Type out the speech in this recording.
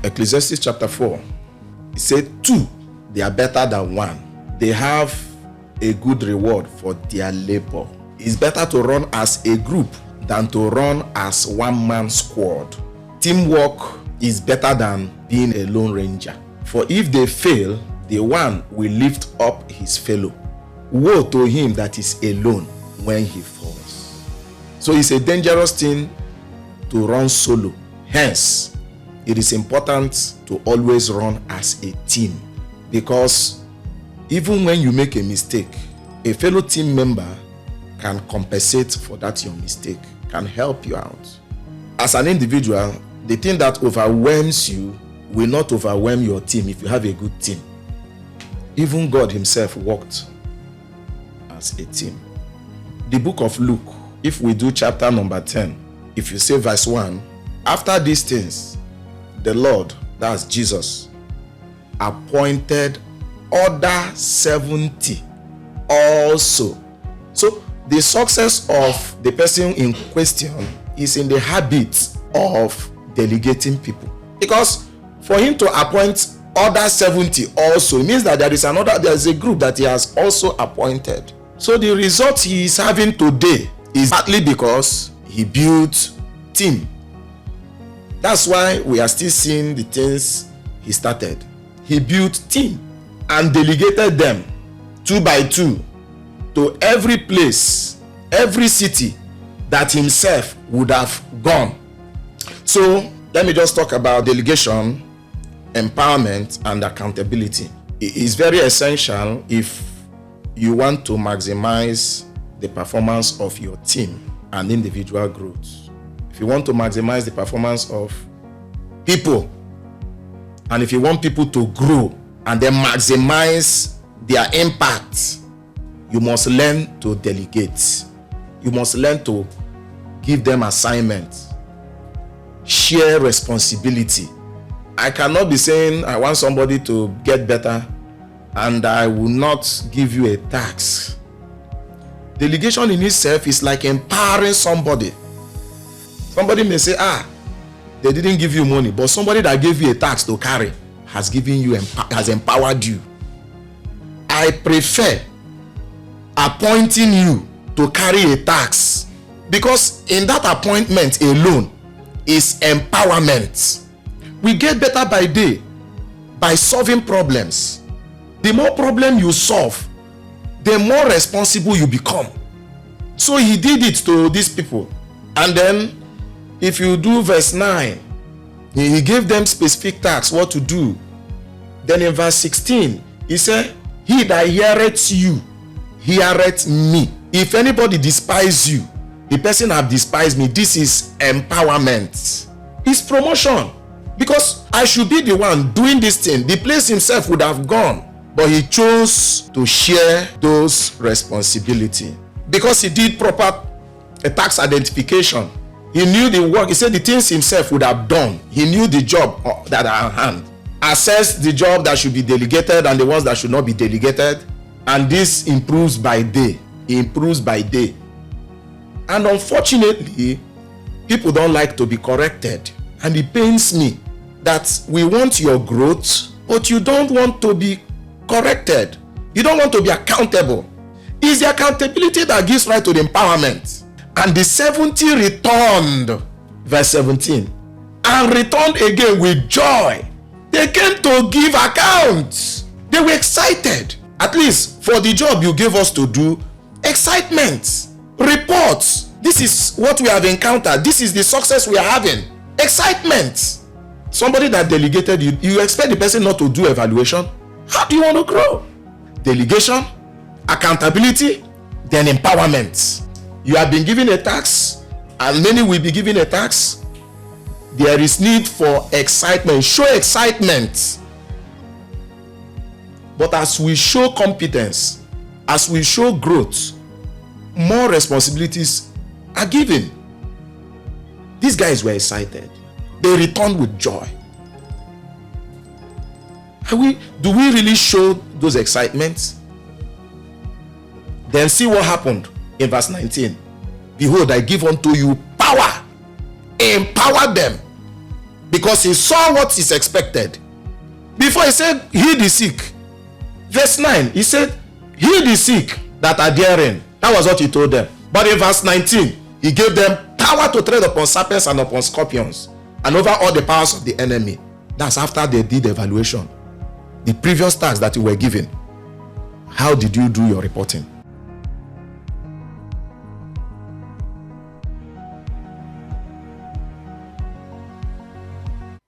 Ecclesiastes chapter 4, it said, 2, they are better than 1. They have a good reward for their labor. It's better to run as a group than to run as one-man squad. Teamwork is better than being a lone ranger. For if they fail, the one will lift up his fellow. Woe to him that is alone when he falls. So it's a dangerous thing to run solo. Hence, it is important to always run as a team, because even when you make a mistake, a fellow team member can compensate for that your mistake, can help you out. As an individual, the thing that overwhelms you will not overwhelm your team if you have a good team. Even God himself worked as a team. The book of Luke, if we do chapter number 10, if you say verse 1, after these things, the Lord, that's Jesus, appointed other 70 also. So the success of the person in question is in the habit of delegating people. Because for him to appoint other 70 also means that there is a group that he has also appointed. So the result he is having today is partly because he built team. That's why we are still seeing the things he started. He built team and delegated them 2 by 2 to every place, every city that himself would have gone. So let me just talk about delegation, empowerment, and accountability. It is very essential if you want to maximize the performance of your team and individual growth. If you want to maximize the performance of people, and if you want people to grow and then maximize their impact, you must learn to delegate. You must learn to give them assignments, share responsibility. I cannot be saying I want somebody to get better and I will not give you a task. Delegation in itself is like empowering somebody. Somebody may say, they didn't give you money, but somebody that gave you a task to carry has given you, has empowered you. I prefer appointing you to carry a task, because in that appointment alone is empowerment. We get better by day by solving problems. The more problem you solve, the more responsible you become. So he did it to these people. And then if you do verse 9, he gave them specific tasks, what to do. Then in verse 16, he said, he that heareth you, heareth me. If anybody despise you, the person have despised me. This is empowerment. It's promotion. Because I should be the one doing this thing. The place himself would have gone. But he chose to share those responsibilities. Because he did proper task identification. He knew the work. He said the things himself would have done. He knew the job that are at hand. Assessed the job that should be delegated and the ones that should not be delegated. And this improves by day. It improves by day. And unfortunately, people don't like to be corrected. And it pains me that we want your growth, but you don't want to be corrected. You don't want to be accountable. It's the accountability that gives right to the empowerment. And the 70 returned, verse 17, and returned again with joy. They came to give accounts. They were excited. At least for the job you gave us to do, excitement, reports. This is what we have encountered. This is the success we are having. Excitement. Somebody that delegated you, you expect the person not to do evaluation. How do you want to grow? Delegation, accountability, then empowerment. You have been given a task, and many will be given a task. There is need for excitement. Show excitement. But as we show competence, as we show growth, more responsibilities are given. These guys were excited. They returned with joy. Do we really show those excitements? Then see what happened in verse 19. Behold, I give unto you power. Empower them. because he saw what is expected. Before he said, heal the sick. Verse 9, he said, heal the sick that are therein. That was what he told them. But in verse 19, he gave them power to tread upon serpents and upon scorpions and over all the powers of the enemy. That's after they did evaluation. The previous tasks that you were given, how did you do your reporting?